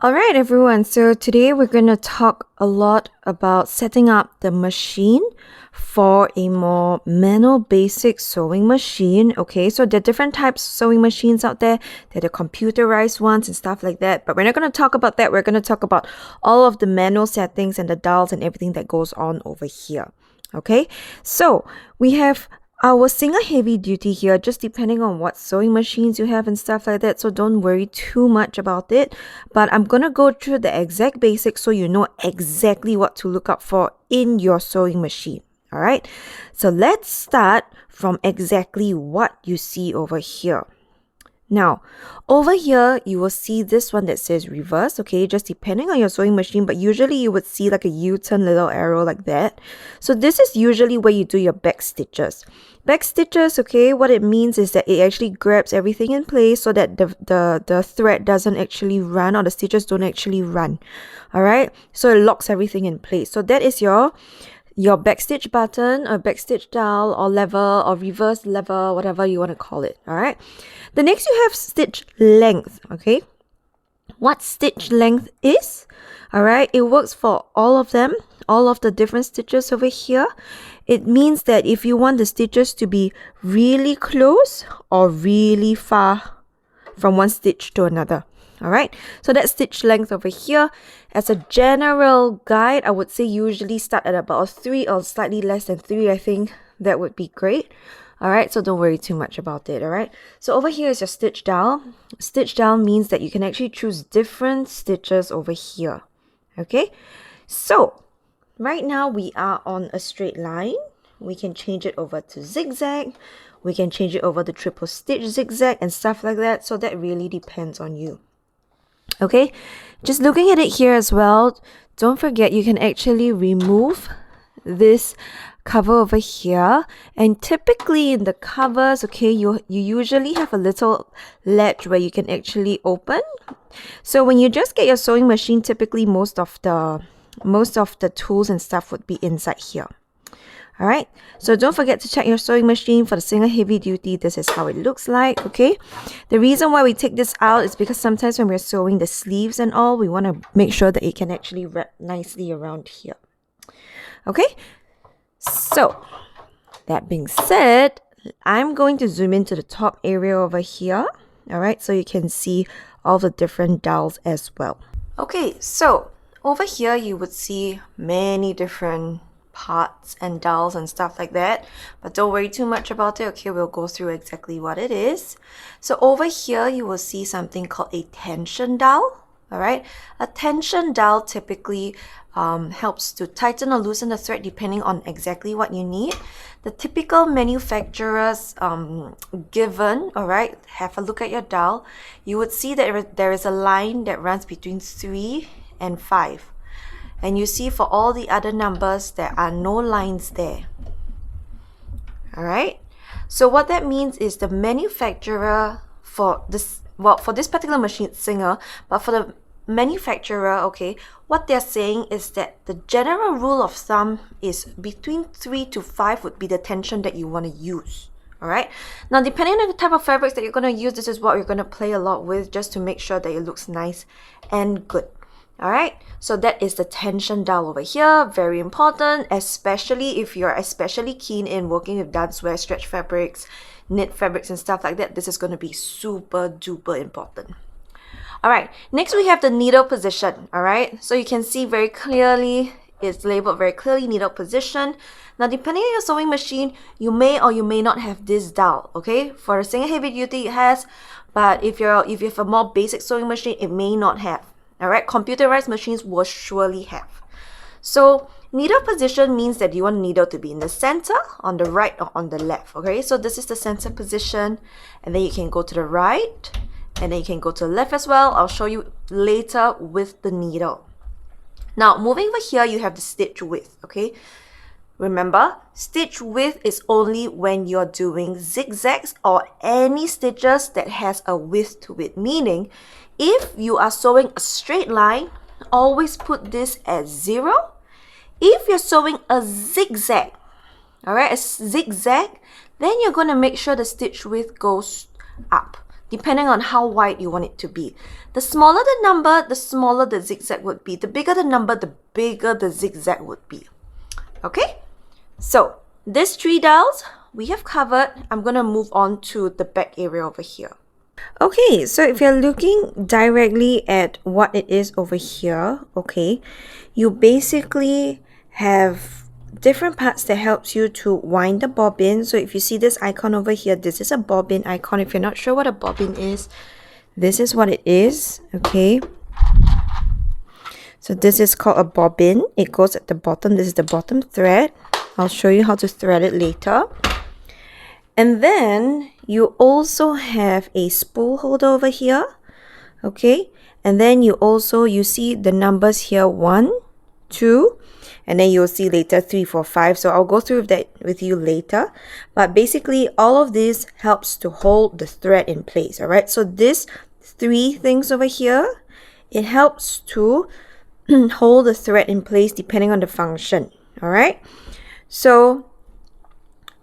Alright everyone, so today we're going to talk a lot about setting up the machine for a more manual basic sewing machine. Okay, so there are different types of sewing machines out there. There are the computerized ones and stuff like that, but we're not going to talk about that. We're going to talk about all of the manual settings and the dials and everything that goes on over here. Okay, so we have our single heavy duty here, just depending on what sewing machines you have and stuff like that, so don't worry too much about it. But I'm gonna go through the exact basics so you know exactly what to look up for in your sewing machine. All right, so let's start from exactly what you see over here. Now, over here, you will see this one that says reverse, okay, just depending on your sewing machine, but usually you would see like a U-turn little arrow like that. So this is usually where you do your back stitches. Back stitches, okay, what it means is that it actually grabs everything in place so that the thread doesn't actually run, or the stitches don't actually run. All right, so it locks everything in place. So that is your backstitch button, or backstitch dial, or lever, or reverse lever, whatever you want to call it. All right, the next you have stitch length. Okay, what stitch length is? All right, it works for all of them, all of the different stitches over here. It means that if you want the stitches to be really close or really far from one stitch to another. All right, so that stitch length over here, as a general guide, I would say usually start at about 3 or slightly less than 3. I think that would be great. All right, so don't worry too much about it. All right, so over here is your stitch dial. Stitch dial means that you can actually choose different stitches over here. Okay, so right now we are on a straight line. We can change it over to zigzag. We can change it over to triple stitch zigzag and stuff like that. So that really depends on you. Okay, just looking at it here as well, don't forget you can actually remove this cover over here, and typically in the covers, okay, you usually have a little ledge where you can actually open. So when you just get your sewing machine, typically most of the tools and stuff would be inside here. All right, so don't forget to check your sewing machine for the single heavy duty. This is how it looks like. Okay, the reason why we take this out is because sometimes when we're sewing the sleeves and all, we want to make sure that it can actually wrap nicely around here. Okay, so that being said, I'm going to zoom into the top area over here. All right, so you can see all the different dials as well. Okay, so over here you would see many different parts and dials and stuff like that, but don't worry too much about it. Okay, we'll go through exactly what it is. So over here you will see something called a tension dial. All right, a tension dial typically helps to tighten or loosen the thread depending on exactly what you need. The typical manufacturers given, all right, have a look at your dial. You would see that there is a line that runs between 3 and 5. And you see for all the other numbers, there are no lines there. All right. So what that means is the manufacturer for this, well, for this particular machine, it's Singer, but for the manufacturer, okay, what they're saying is that the general rule of thumb is between 3 to 5 would be the tension that you want to use. All right. Now, depending on the type of fabrics that you're going to use, this is what you're going to play a lot with, just to make sure that it looks nice and good. All right, so that is the tension dial over here. Very important, especially if you're especially keen in working with dancewear, stretch fabrics, knit fabrics and stuff like that. This is going to be super duper important. All right, next we have the needle position. All right, so you can see very clearly, it's labeled very clearly, needle position. Now, depending on your sewing machine, you may or you may not have this dial. Okay, for a single heavy duty it has, but if you have a more basic sewing machine, it may not have. All right, computerized machines will surely have. So needle position means that you want the needle to be in the center, on the right, or on the left. Okay, so this is the center position, and then you can go to the right, and then you can go to the left as well. I'll show you later with the needle. Now, moving over here, you have the stitch width. Okay, remember, stitch width is only when you're doing zigzags or any stitches that has a width to it, meaning if you are sewing a straight line, always put this at 0. If you're sewing a zigzag, all right, a zigzag, then you're going to make sure the stitch width goes up. depending on how wide you want it to be. The smaller the number, the smaller the zigzag would be. The bigger the number, the bigger the zigzag would be. Okay? So, these 3 dials we have covered. I'm going to move on to the back area over here. Okay, so if you're looking directly at what it is over here, okay, you basically have different parts that helps you to wind the bobbin. So if you see this icon over here, this is a bobbin icon. If you're not sure what a bobbin is, this is what it is, okay. So this is called a bobbin. It goes at the bottom. This is the bottom thread. I'll show you how to thread it later. And then you also have a spool holder over here, okay. And then you see the numbers here, 1, 2, and then you'll see later 3, 4, 5. So I'll go through that with you later. But basically, all of this helps to hold the thread in place, all right. So this 3 things over here, it helps to hold the thread in place depending on the function, all right. So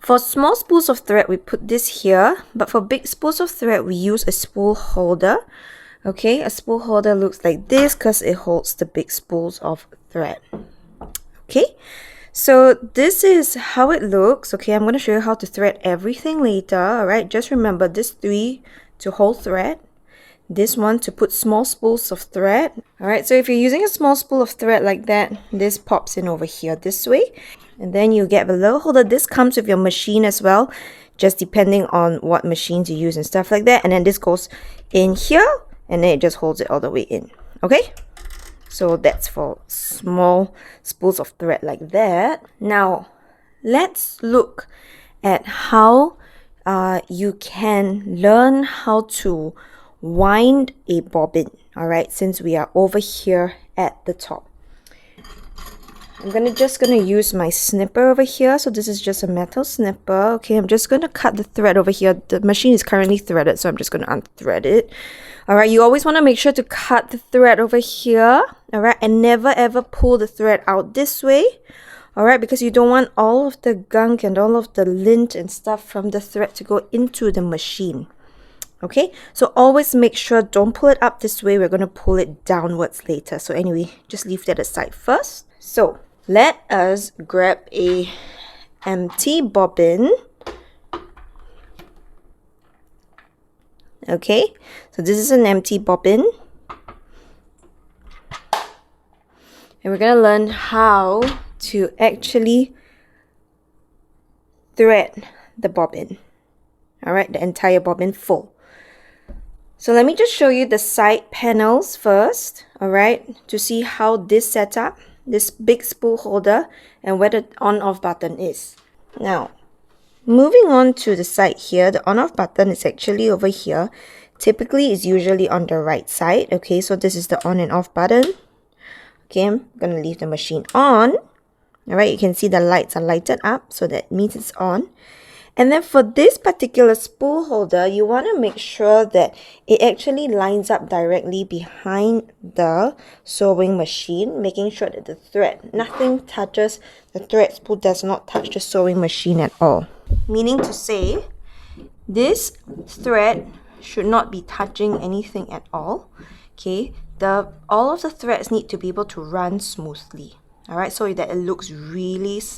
for small spools of thread, we put this here, but for big spools of thread, we use a spool holder. Okay, a spool holder looks like this because it holds the big spools of thread. Okay, so this is how it looks. Okay, I'm going to show you how to thread everything later. All right, just remember this 3 to hold thread, this 1 to put small spools of thread. All right, so if you're using a small spool of thread like that, this pops in over here this way. And then you get the little holder. This comes with your machine as well, just depending on what machines you use and stuff like that. And then this goes in here, and then it just holds it all the way in. Okay? So that's for small spools of thread like that. Now, let's look at how you can learn how to wind a bobbin. Alright, since we are over here at the top. I'm just gonna use my snipper over here. So this is just a metal snipper. Okay, I'm just gonna cut the thread over here. The machine is currently threaded, so I'm just gonna unthread it. Alright, you always want to make sure to cut the thread over here. Alright, and never ever pull the thread out this way. Alright, because you don't want all of the gunk and all of the lint and stuff from the thread to go into the machine. Okay, so always make sure, don't pull it up this way. We're going to pull it downwards later. So anyway, just leave that aside first. So let us grab a empty bobbin. Okay, so this is an empty bobbin. And we're going to learn how to actually thread the bobbin. Alright, the entire bobbin full. So let me just show you the side panels first, alright, to see how this setup, this big spool holder, and where the on-off button is. Now, moving on to the side here, the on-off button is actually over here. Typically, it's usually on the right side. Okay, so this is the on and off button. Okay, I'm going to leave the machine on. Alright, you can see the lights are lighted up, so that means it's on. And then for this particular spool holder, you want to make sure that it actually lines up directly behind the sewing machine, making sure that the thread, nothing touches, the thread spool does not touch the sewing machine at all. Meaning to say, this thread should not be touching anything at all. Okay, all of the threads need to be able to run smoothly. Alright, so that it looks really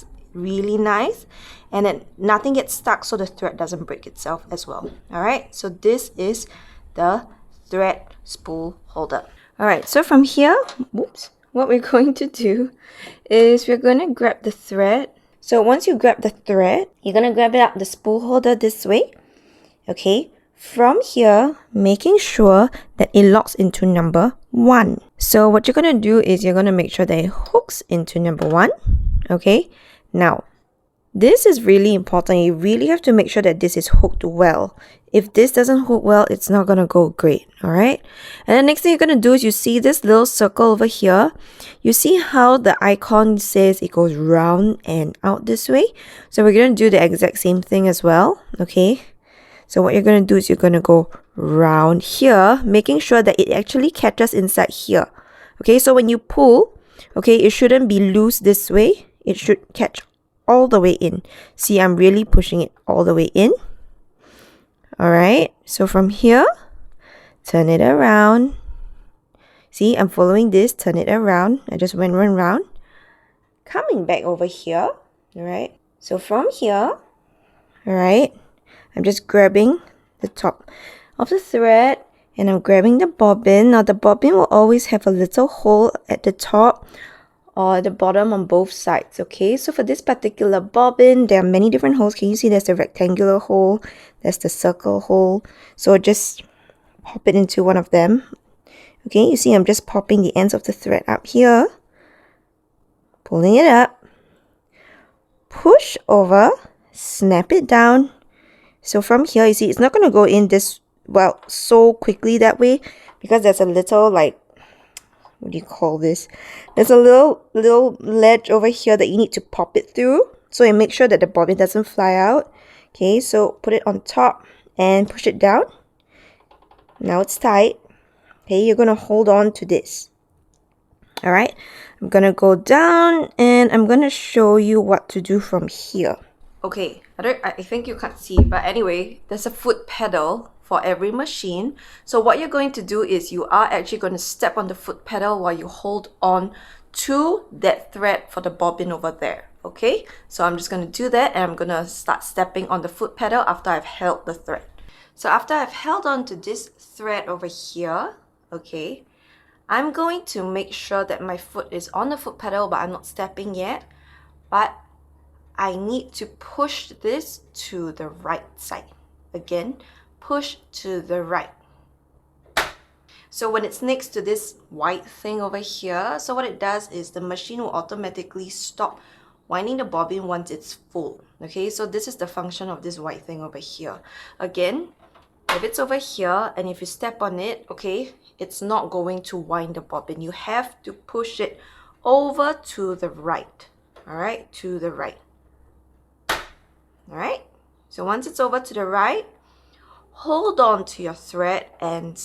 nice, and then nothing gets stuck so the thread doesn't break itself as well. Alright, so this is the thread spool holder. Alright, so from here, whoops, what we're going to do is we're going to grab the thread. So once you grab the thread, you're going to grab it up the spool holder this way. Okay, from here, making sure that it locks into number 1. So what you're going to do is you're going to make sure that it hooks into number 1. Okay, now this is really important. You really have to make sure that this is hooked well. If this doesn't hook well, it's not going to go great. Alright, and the next thing you're going to do is you see this little circle over here. You see how the icon says it goes round and out this way. So we're going to do the exact same thing as well. Okay, so what you're going to do is you're going to go round here, making sure that it actually catches inside here. Okay, so when you pull, okay, it shouldn't be loose this way. It should catch all the way in. See, I'm really pushing it all the way in. Alright, so from here, turn it around. See, I'm following this, turn it around. I just went round. Coming back over here, all right? So from here, all right, I'm just grabbing the top of the thread and I'm grabbing the bobbin. Now the bobbin will always have a little hole at the top or at the bottom on both sides, okay? So for this particular bobbin, there are many different holes. Can you see there's a rectangular hole, there's the circle hole. So just pop it into one of them. Okay, you see I'm just popping the ends of the thread up here, pulling it up, push over, snap it down. So from here, you see it's not going to go in this, well, so quickly that way because there's a little like, what do you call this? There's a little ledge over here that you need to pop it through. So you make sure that the bobbin doesn't fly out. Okay, so put it on top and push it down. Now it's tight. Okay, you're going to hold on to this. All right, I'm going to go down and I'm going to show you what to do from here. Okay, I think you can't see, but anyway, there's a foot pedal for every machine. So what you're going to do is you are actually going to step on the foot pedal while you hold on to that thread for the bobbin over there. Okay, so I'm just going to do that and I'm going to start stepping on the foot pedal after I've held the thread. So after I've held on to this thread over here, okay, I'm going to make sure that my foot is on the foot pedal, but I'm not stepping yet. But I need to push this to the right side. Again, push to the right. So when it's next to this white thing over here, so what it does is the machine will automatically stop winding the bobbin once it's full. Okay, so this is the function of this white thing over here. Again, if it's over here and if you step on it, okay, it's not going to wind the bobbin. You have to push it over to the right. All right, to the right. All right, so once it's over to the right, hold on to your thread and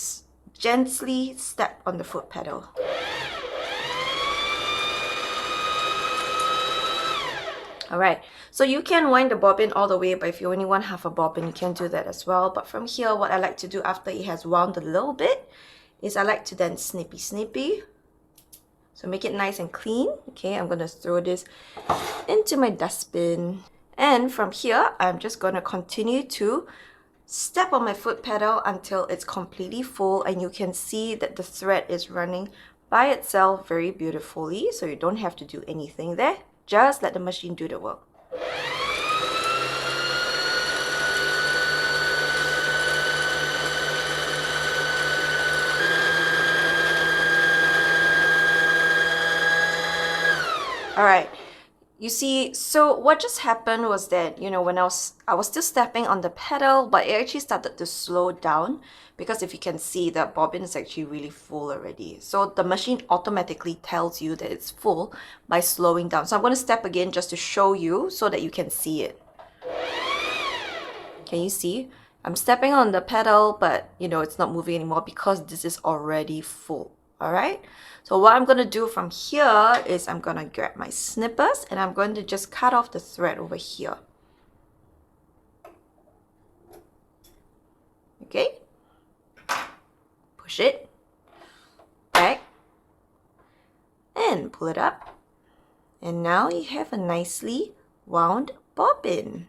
gently step on the foot pedal. All right, so you can wind the bobbin all the way, but if you only want half a bobbin, you can do that as well. But from here, what I like to do after it has wound a little bit is I like to then snippy. So make it nice and clean. Okay, I'm gonna throw this into my dustbin. And from here, I'm just gonna continue to step on my foot pedal until it's completely full and you can see that the thread is running by itself very beautifully. So you don't have to do anything there. Just let the machine do the work. All right. You see, so what just happened was that, you know, when I was still stepping on the pedal, but it actually started to slow down because if you can see, the bobbin is actually really full already. So the machine automatically tells you that it's full by slowing down. So I'm going to step again just to show you so that you can see it. Can you see? I'm stepping on the pedal, but you know, it's not moving anymore because this is already full. All right, so what I'm going to do from here is I'm going to grab my snippers and I'm going to just cut off the thread over here. Okay, push it back and pull it up, and now you have a nicely wound bobbin.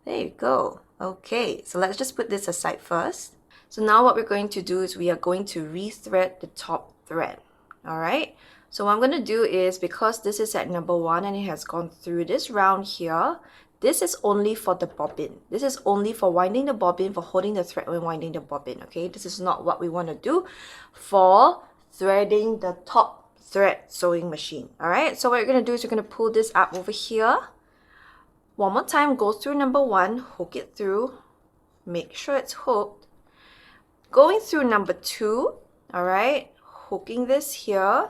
There you go. Okay, so let's just put this aside first. So now what we're going to do is we are going to rethread the top thread. All right, so what I'm going to do is, because this is at number 1 and it has gone through this round here, this is only for the bobbin. This is only for winding the bobbin, for holding the thread when winding the bobbin. Okay, this is not what we want to do for threading the top thread sewing machine. All right, so what you're going to do is you're going to pull this up over here. One more time, go through number 1, hook it through, make sure it's hooked. Going through number 2, all right, hooking this here.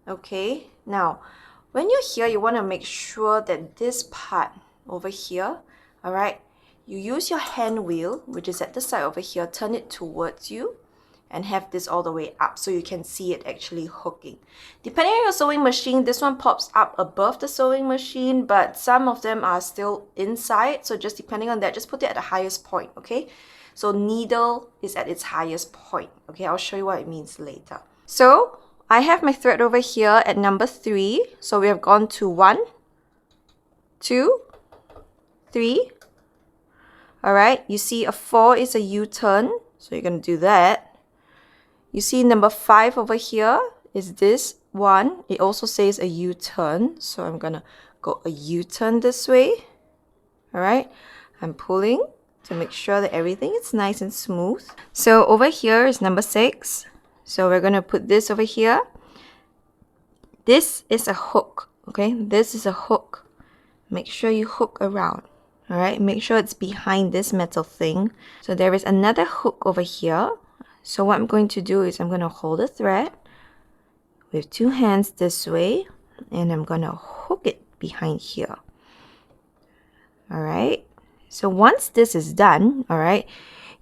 Okay, now when you're here, you want to make sure that this part over here, all right, you use your hand wheel, which is at the side over here, turn it towards you and have this all the way up so you can see it actually hooking. Depending on your sewing machine, this one pops up above the sewing machine, but some of them are still inside, so just depending on that, just put it at the highest point. Okay, So needle is at its highest point. Okay, I'll show you what it means later. So I have my thread over here at number 3. So we have gone to 1, 2, 3. All right, you see a 4 is a U-turn. So you're going to do that. You see number 5 over here is this one. It also says a U-turn. So I'm going to go a U-turn this way. All right, I'm pulling to make sure that everything is nice and smooth. So over here is number 6. So we're going to put this over here. This is a hook, okay? This is a hook. Make sure you hook around, all right? Make sure it's behind this metal thing. So there is another hook over here. So what I'm going to do is I'm going to hold the thread with 2 hands this way, and I'm going to hook it behind here. All right? So once this is done, all right,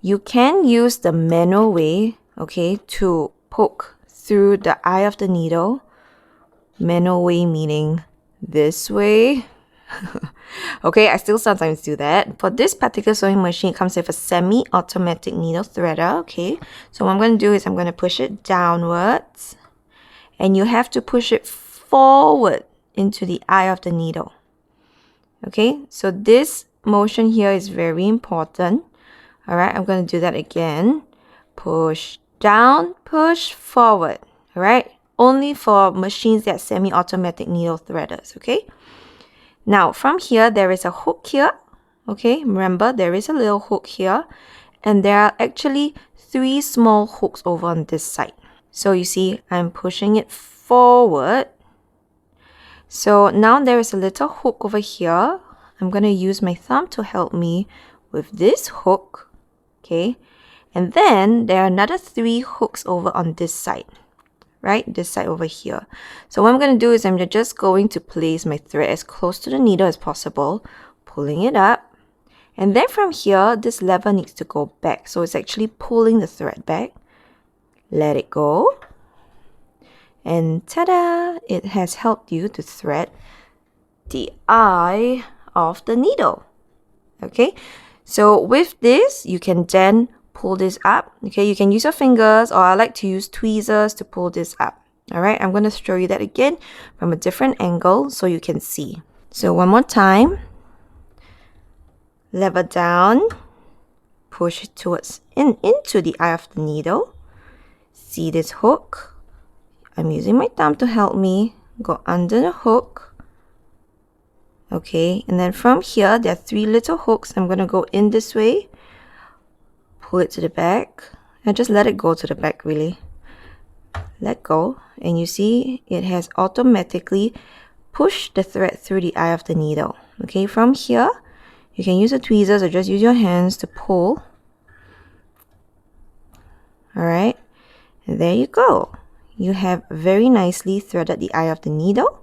you can use the manual way, okay, to poke through the eye of the needle. Manual way meaning this way. Okay, I still sometimes do that. For this particular sewing machine, it comes with a semi-automatic needle threader, okay? So what I'm going to do is I'm going to push it downwards. And you have to push it forward into the eye of the needle. Okay, so this motion here is very important. All right, I'm going to do that again. Push down, push forward. All right, only for machines that are semi-automatic needle threaders. Okay, now from here, there is a hook here. Okay, remember there is a little hook here. And there are actually 3 small hooks over on this side. So you see, I'm pushing it forward. So now there is a little hook over here. I'm going to use my thumb to help me with this hook. Okay. And then there are another 3 hooks over on this side. Right? This side over here. So what I'm going to do is I'm just going to place my thread as close to the needle as possible. Pulling it up. And then from here, this lever needs to go back. So it's actually pulling the thread back. Let it go. And ta-da! It has helped you to thread the eye of the needle. Okay, so with this, you can then pull this up. Okay, you can use your fingers, or I like to use tweezers to pull this up. All right, I'm going to show you that again from a different angle so you can see. So one more time. Lever down. Push it towards into the eye of the needle. See this hook? I'm using my thumb to help me go under the hook. Okay, and then from here, there are 3 little hooks. I'm going to go in this way. Pull it to the back. And just let it go to the back, really. Let go. And you see, it has automatically pushed the thread through the eye of the needle. Okay, from here, you can use the tweezers or just use your hands to pull. Alright, and there you go. You have very nicely threaded the eye of the needle.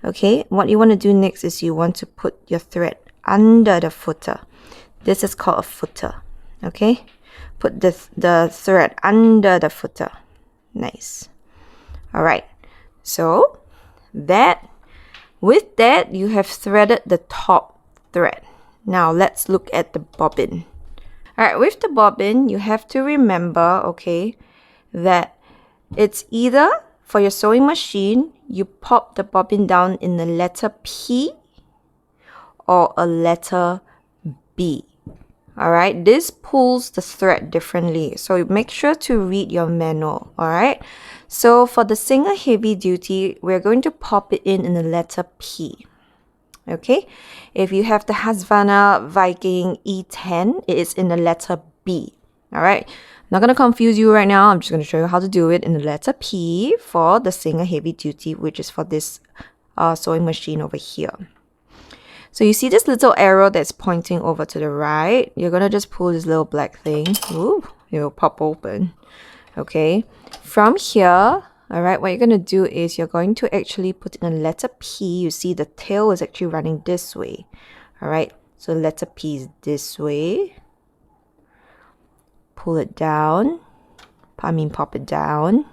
Okay, what you want to do next is you want to put your thread under the footer. This is called a footer. Okay, put the thread under the footer. Nice. All right, so with that, you have threaded the top thread. Now let's look at the bobbin. All right, with the bobbin, you have to remember, okay, that it's either for your sewing machine, you pop the bobbin down in the letter P or a letter B. All right, this pulls the thread differently. So make sure to read your manual. All right, so for the Singer Heavy Duty, we're going to pop it in the letter P. Okay, if you have the Husqvarna Viking E10, it is in the letter B. All right, I'm not going to confuse you right now. I'm just going to show you how to do it in the letter P for the Singer Heavy Duty, which is for this sewing machine over here. So you see this little arrow that's pointing over to the right. You're going to just pull this little black thing. Ooh, it will pop open. Okay, from here, all right, what you're going to do is you're going to actually put in a letter P. You see the tail is actually running this way. All right, so letter P is this way. Pull it down. Pop it down.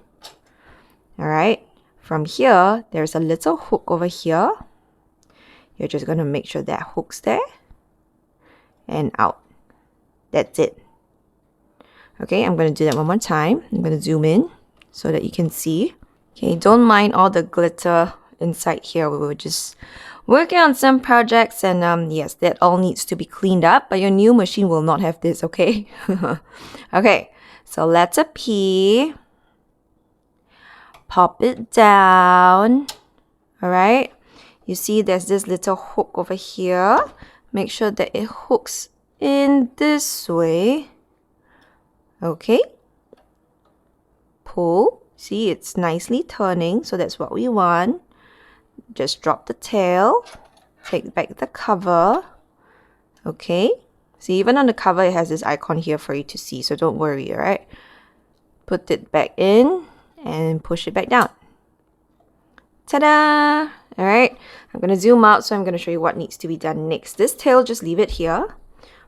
All right, from here, there's a little hook over here. You're just going to make sure that hook's there. And out. That's it. Okay, I'm going to do that one more time. I'm going to zoom in so that you can see. Okay, don't mind all the glitter inside here. We were just working on some projects, and yes, that all needs to be cleaned up, but your new machine will not have this, okay? Okay, so letter P. Pop it down. All right, you see there's this little hook over here. Make sure that it hooks in this way. Okay, pull. See, it's nicely turning, so that's what we want. Just drop the tail, take back the cover. Okay, see, even on the cover it has this icon here for you to see, so don't worry. All right, put it back in and push it back down. Ta-da! All right, I'm going to zoom out, so I'm going to show you what needs to be done next. This tail, just leave it here.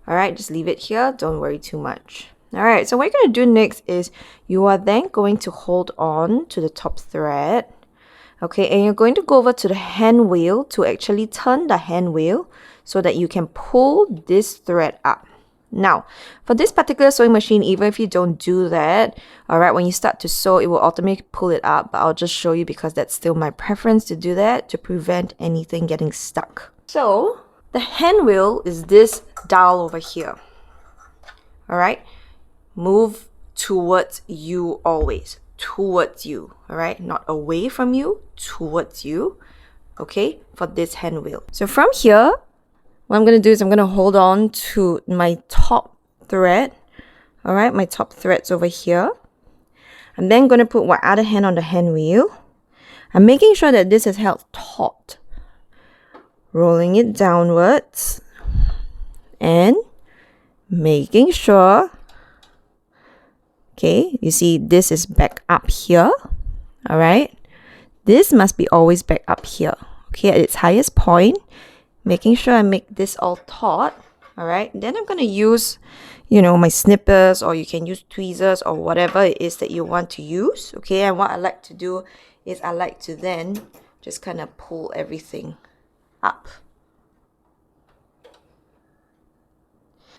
All right, just leave it here. Don't worry too much. All right, so what you're going to do next is you are then going to hold on to the top thread. Okay, and you're going to go over to the hand wheel to actually turn the hand wheel so that you can pull this thread up. Now, for this particular sewing machine, even if you don't do that, all right, when you start to sew, it will automatically pull it up, but I'll just show you because that's still my preference to do that to prevent anything getting stuck. So, the hand wheel is this dial over here. All right, move towards you always, towards you, all right, not away from you, towards you, okay, for this hand wheel. So from here, what I'm going to do is I'm going to hold on to my top thread. All right, my top thread's over here. I'm then going to put my other hand on the hand wheel. I'm making sure that this is held taut. Rolling it downwards. And making sure, okay, you see this is back up here. All right. This must be always back up here. Okay, at its highest point. Making sure I make this all taut, all right? Then I'm going to use, you know, my snippers, or you can use tweezers or whatever it is that you want to use, okay? And what I like to do is I like to then just kind of pull everything up.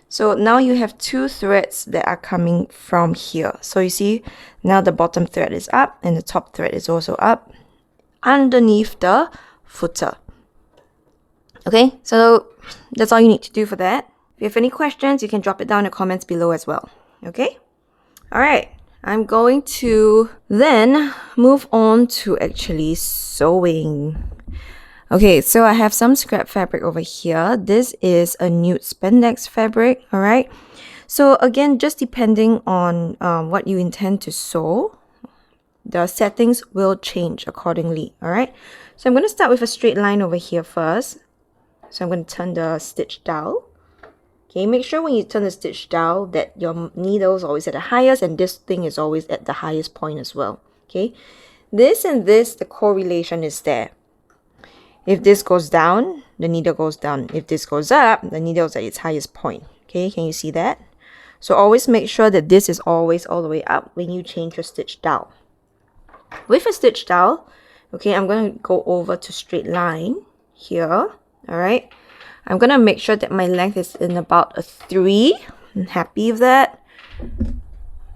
So now you have two threads that are coming from here. So you see, now the bottom thread is up and the top thread is also up underneath the footer. Okay, so that's all you need to do for that. If you have any questions, you can drop it down in the comments below as well. Okay? All right, I'm going to then move on to actually sewing. Okay, so I have some scrap fabric over here. This is a nude spandex fabric, all right? So again, just depending on what you intend to sew, the settings will change accordingly, all right? So I'm going to start with a straight line over here first. So I'm going to turn the stitch dowel. Okay, make sure when you turn the stitch dowel that your needle is always at the highest and this thing is always at the highest point as well. Okay, this and this, the correlation is there. If this goes down, the needle goes down. If this goes up, the needle is at its highest point. Okay, can you see that? So always make sure that this is always all the way up when you change your stitch dowel. With a stitch dowel, okay, I'm going to go over to straight line here. All right, I'm going to make sure that my length is in about a 3. I'm happy with that.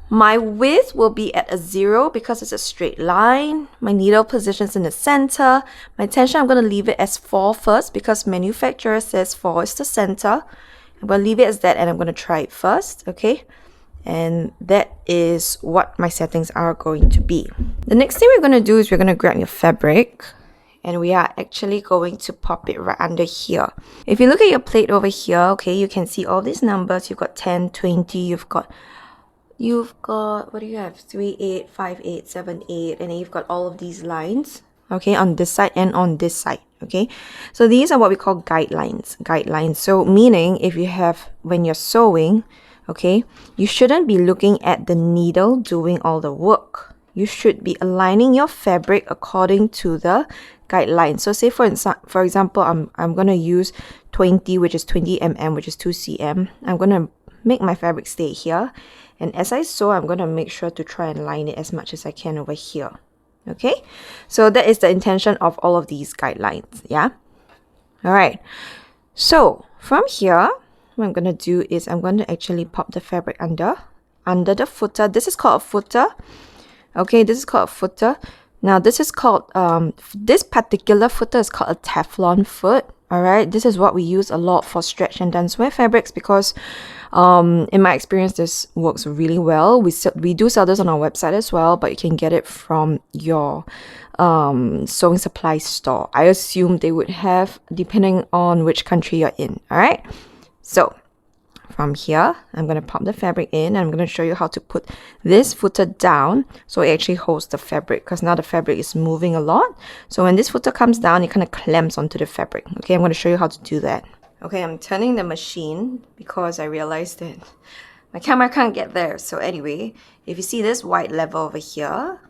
My width will be at a 0 because it's a straight line. My needle positions in the center. My tension, I'm going to leave it as 4 first because manufacturer says 4 is the center. I'm going to leave it as that and I'm going to try it first, okay? And that is what my settings are going to be. The next thing we're going to do is we're going to grab your fabric. And we are actually going to pop it right under here. If you look at your plate over here, okay, you can see all these numbers. You've got 10, 20, you've got, what do you have? 3, 8, 5, 8, 7, 8. And then you've got all of these lines, okay, on this side and on this side, okay. So these are what we call guidelines. So meaning if you have, when you're sewing, okay, you shouldn't be looking at the needle doing all the work. You should be aligning your fabric according to the guidelines. So say for example, I'm going to use 20, which is 20 mm, which is 2 cm. I'm going to make my fabric stay here. And as I sew, I'm going to make sure to try and line it as much as I can over here. Okay, so that is the intention of all of these guidelines. Yeah. All right. So from here, what I'm going to do is I'm going to actually pop the fabric under under the footer. This is called a footer. Okay, this is called a footer. Now this is called, this particular footer is called a Teflon foot. Alright, this is what we use a lot for stretch and dancewear fabrics because in my experience this works really well. We do sell this on our website as well, but you can get it from your sewing supply store. I assume they would have, depending on which country you're in. Alright, so from here, I'm going to pop the fabric in and I'm going to show you how to put this footer down so it actually holds the fabric, because now the fabric is moving a lot. So when this footer comes down, it kind of clamps onto the fabric. Okay, I'm going to show you how to do that. Okay, I'm turning the machine because I realized that my camera can't get there. So anyway, if you see this white level over here,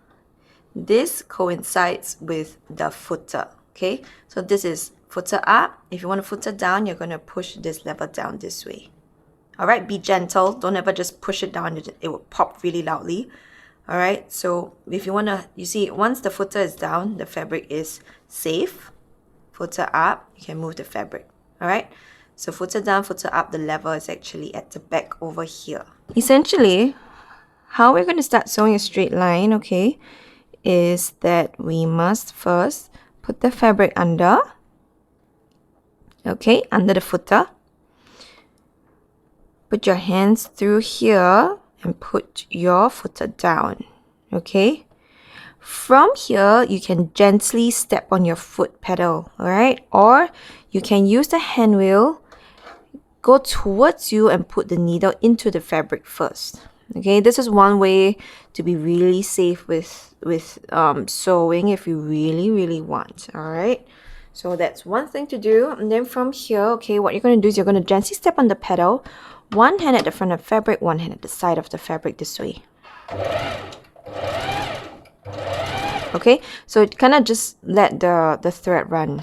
this coincides with the footer. Okay, so this is footer up. If you want a footer down, you're going to push this lever down this way. Alright, be gentle. Don't ever just push it down. It will pop really loudly. Alright, so if you want to, you see, once the footer is down, the fabric is safe. Footer up, you can move the fabric. Alright, so footer down, footer up, the lever is actually at the back over here. Essentially, how we're going to start sewing a straight line, okay, is that we must first put the fabric under. Okay, under the footer. Put your hands through here and put your footer down, okay? From here, you can gently step on your foot pedal, all right? Or you can use the hand wheel, go towards you and put the needle into the fabric first, okay? This is one way to be really safe with sewing if you really want, all right? So that's one thing to do. And then from here, okay, what you're going to do is you're going to gently step on the pedal. One hand at the front of the fabric, one hand at the side of the fabric this way. Okay, so kind of just let the thread run.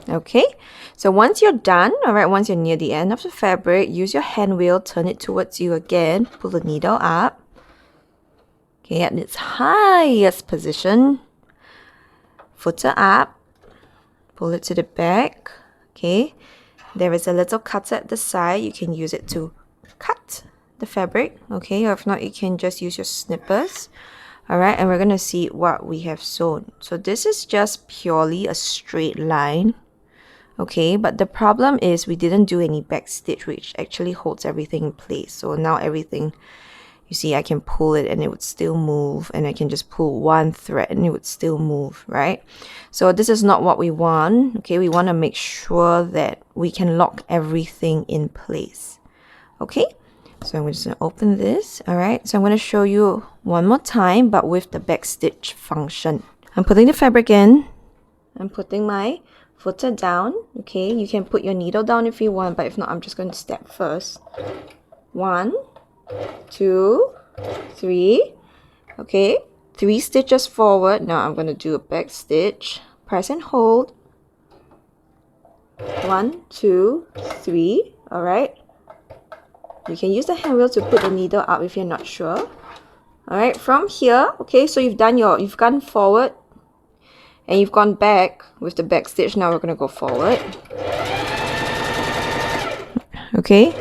Okay, so once you're done, alright, once you're near the end of the fabric, use your hand wheel, turn it towards you again, pull the needle up. Okay, at its highest position, footer up. Pull it to the back. Okay, there is a little cutter at the side. You can use it to cut the fabric. Okay, or if not, you can just use your snippers. Alright, and we're going to see what we have sewn. So this is just purely a straight line. Okay, but the problem is we didn't do any back stitch, which actually holds everything in place. So now everything, you see, I can pull it and it would still move, and I can just pull one thread and it would still move, right? So this is not what we want. Okay, we want to make sure that we can lock everything in place. Okay, so I'm just going to open this. All right, so I'm going to show you one more time, but with the back stitch function. I'm putting the fabric in. I'm putting my footer down. Okay, you can put your needle down if you want, but if not, I'm just going to step first. 1, 2, 3. Okay, 3 stitches forward. Now I'm going to do a back stitch. Press and hold. 1, 2, 3. All right. You can use the hand wheel to put the needle up if you're not sure. All right. From here, okay. So you've gone forward, and you've gone back with the back stitch. Now we're going to go forward. Okay.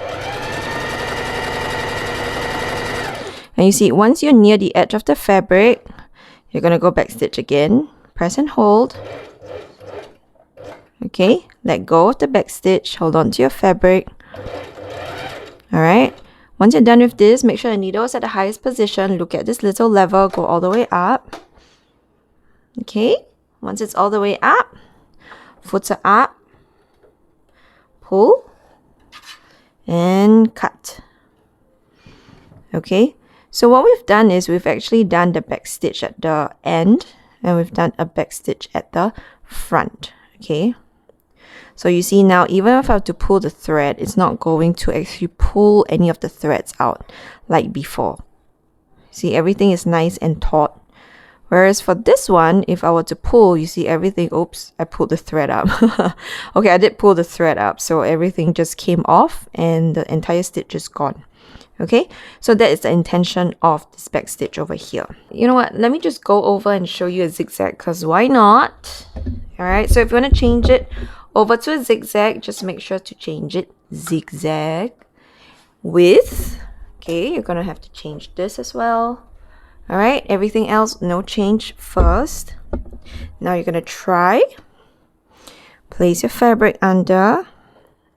And you see, once you're near the edge of the fabric, you're going to go back stitch again. Press and hold. Okay, let go of the back stitch. Hold on to your fabric. Alright, once you're done with this, make sure the needle is at the highest position. Look at this little lever, go all the way up. Okay, once it's all the way up, footer up, pull, and cut. Okay. So what we've done is we've actually done the back stitch at the end, and we've done a back stitch at the front. Okay, so you see now, even if I have to pull the thread, it's not going to actually pull any of the threads out like before. See, everything is nice and taut. Whereas for this one, if I were to pull, you see everything, oops, I pulled the thread up. Okay, I did pull the thread up, so everything just came off and the entire stitch is gone. Okay, so that is the intention of this back stitch over here. You know what, let me just go over and show you a zigzag, because why not? Alright, so if you want to change it, Over to a zigzag, just make sure to change it zigzag with, okay, you're gonna have to change this as well. All right, everything else, no change first. Now you're gonna try, place your fabric under,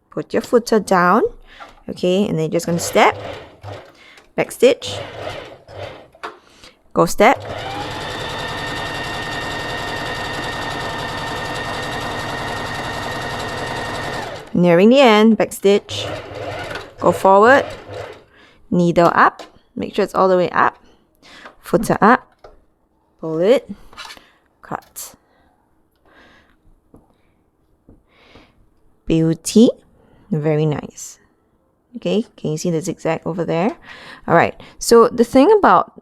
put your footer down, okay, and then you're just gonna step, back stitch, go step, nearing the end, back stitch, go forward, needle up, make sure it's all the way up, footer up, pull it, cut. Beauty, very nice. Okay, can you see the zigzag over there? All right, so the thing about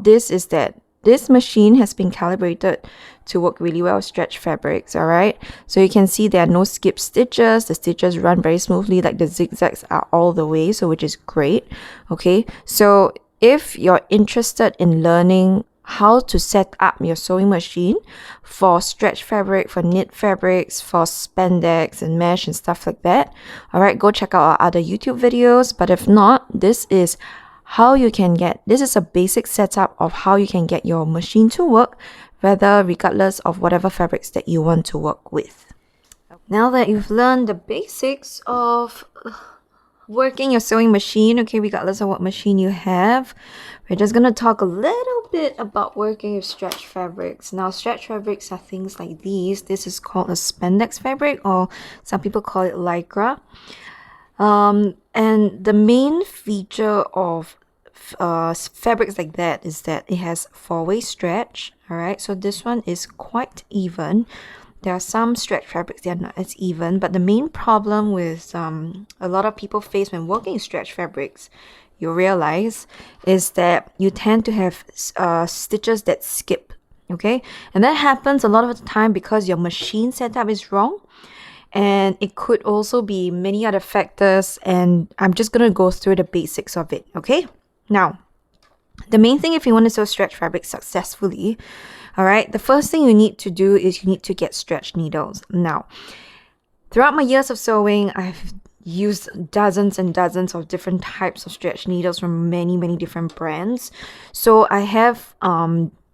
this is that this machine has been calibrated to work really well with stretch fabrics, all right? So you can see there are no skip stitches. The stitches run very smoothly, like the zigzags are all the way, so which is great, okay? So if you're interested in learning how to set up your sewing machine for stretch fabric, for knit fabrics, for spandex and mesh and stuff like that, all right, go check out our other YouTube videos. But if not, this is a basic setup of how you can get your machine to work, regardless of whatever fabrics that you want to work with. Now that you've learned the basics of working your sewing machine, okay, regardless of what machine you have, we're just going to talk a little bit about working with stretch fabrics. Now, stretch fabrics are things like these. This is called a spandex fabric, or some people call it lycra. And the main feature of fabrics like that is that it has four-way stretch. All right, so this one is quite even. There are some stretch fabrics that are not as even, but the main problem with a lot of people face when working stretch fabrics, you realize, is that you tend to have stitches that skip, okay? And that happens a lot of the time because your machine setup is wrong. And it could also be many other factors, and I'm just going to go through the basics of it, okay? Now, the main thing if you want to sew stretch fabric successfully, all right, the first thing you need to do is you need to get stretch needles. Now, throughout my years of sewing, I've used dozens and dozens of different types of stretch needles from many, many different brands. So I have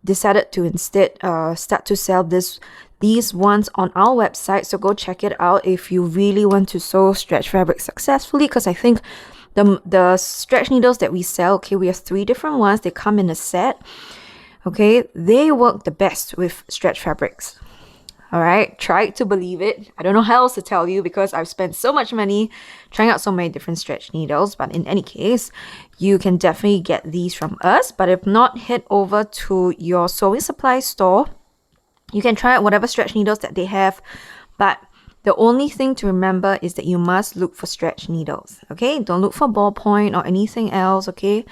decided to instead start to sell these ones on our website. So go check it out if you really want to sew stretch fabric successfully, because I think the stretch needles that we sell, okay, we have 3 different ones. They come in a set. Okay, they work the best with stretch fabrics. All right, try to believe it. I don't know how else to tell you because I've spent so much money trying out so many different stretch needles. But in any case, you can definitely get these from us. But if not, head over to your sewing supply store. You can try out whatever stretch needles that they have. But the only thing to remember is that you must look for stretch needles, okay? Don't look for ballpoint or anything else, okay?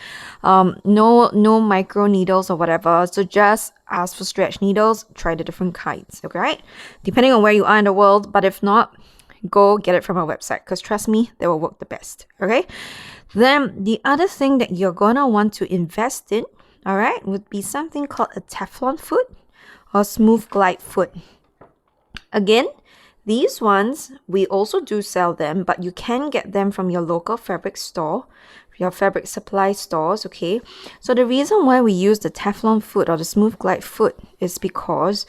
No micro needles or whatever. So just ask for stretch needles. Try the different kinds, okay? Right? Depending on where you are in the world. But if not, go get it from our website because trust me, they will work the best, okay? Then the other thing that you're gonna want to invest in, all right, would be something called a Teflon foot or smooth glide foot. Again, these ones, we also do sell them, but you can get them from your local fabric store, your fabric supply stores, okay? So the reason why we use the Teflon foot or the smooth glide foot is because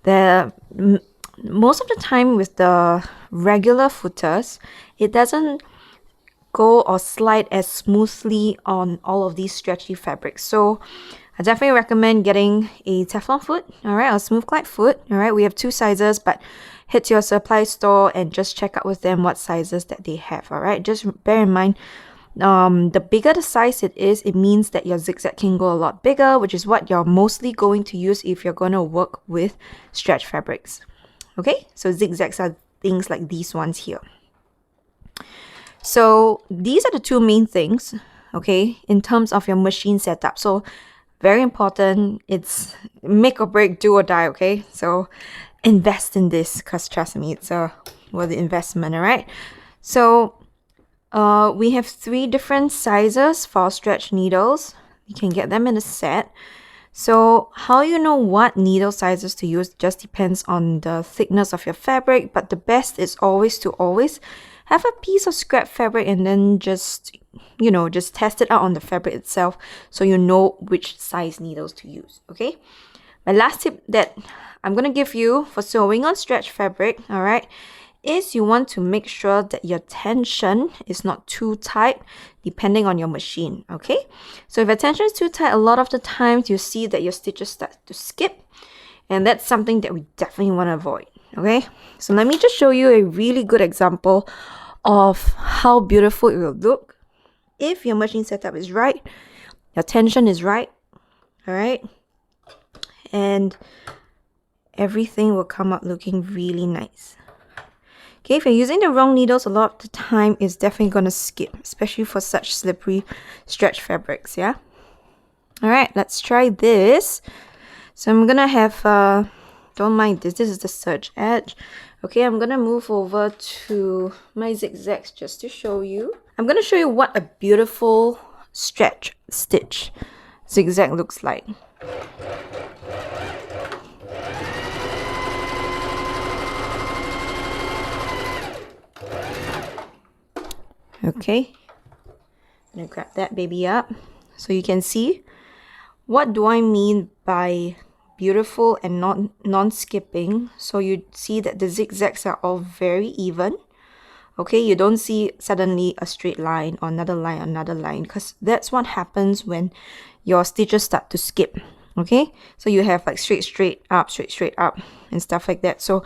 most of the time with the regular footers, it doesn't go or slide as smoothly on all of these stretchy fabrics. So I definitely recommend getting a Teflon foot, all right, or smooth glide foot, all right? We have 2 sizes, but head to your supply store and just check out with them what sizes that they have, all right? Just bear in mind, the bigger the size it is, it means that your zigzag can go a lot bigger, which is what you're mostly going to use if you're going to work with stretch fabrics, okay? So zigzags are things like these ones here. So these are the 2 main things, okay, in terms of your machine setup. So very important, it's make or break, do or die, okay? So invest in this because trust me, it's a worth the investment, all right? So we have 3 different sizes for stretch needles. You can get them in a set. So how you know what needle sizes to use just depends on the thickness of your fabric, but the best is always to have a piece of scrap fabric and then just test it out on the fabric itself so you know which size needles to use, okay? My last tip that I'm going to give you for sewing on stretch fabric, all right, is you want to make sure that your tension is not too tight depending on your machine, okay? So if your tension is too tight, a lot of the times you see that your stitches start to skip, and that's something that we definitely want to avoid, okay? So let me just show you a really good example of how beautiful it will look if your machine setup is right, your tension is right, all right? And everything will come out looking really nice. Okay, if you're using the wrong needles, a lot of the time it's definitely going to skip, especially for such slippery stretch fabrics, yeah? All right, let's try this. So I'm going to have, don't mind this is the serge edge. Okay, I'm going to move over to my zigzags just to show you. I'm going to show you what a beautiful stretch stitch zigzag looks like. Okay, I'm going to grab that baby up so you can see what do I mean by beautiful and non-skipping. So you see that the zigzags are all very even. Okay, you don't see suddenly a straight line or another line, because that's what happens when your stitches start to skip. Okay, so you have like straight up and stuff like that. So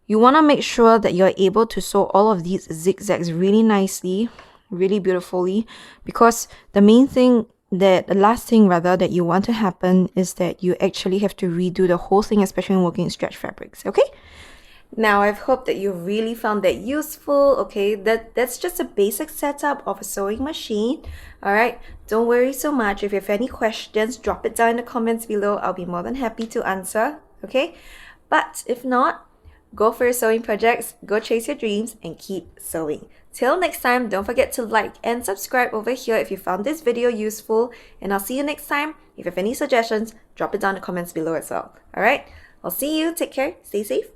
you want to make sure that you're able to sew all of these zigzags really nicely, really beautifully, because the last thing that you want to happen is that you actually have to redo the whole thing, especially when working in stretch fabrics, okay? Now, I've hoped that you really found that useful, okay? That's just a basic setup of a sewing machine, all right? Don't worry so much. If you have any questions, drop it down in the comments below. I'll be more than happy to answer, okay? But if not, go for your sewing projects, go chase your dreams, and keep sewing. Till next time, don't forget to like and subscribe over here if you found this video useful, and I'll see you next time. If you have any suggestions, drop it down in the comments below as well. Alright, I'll see you, take care, stay safe,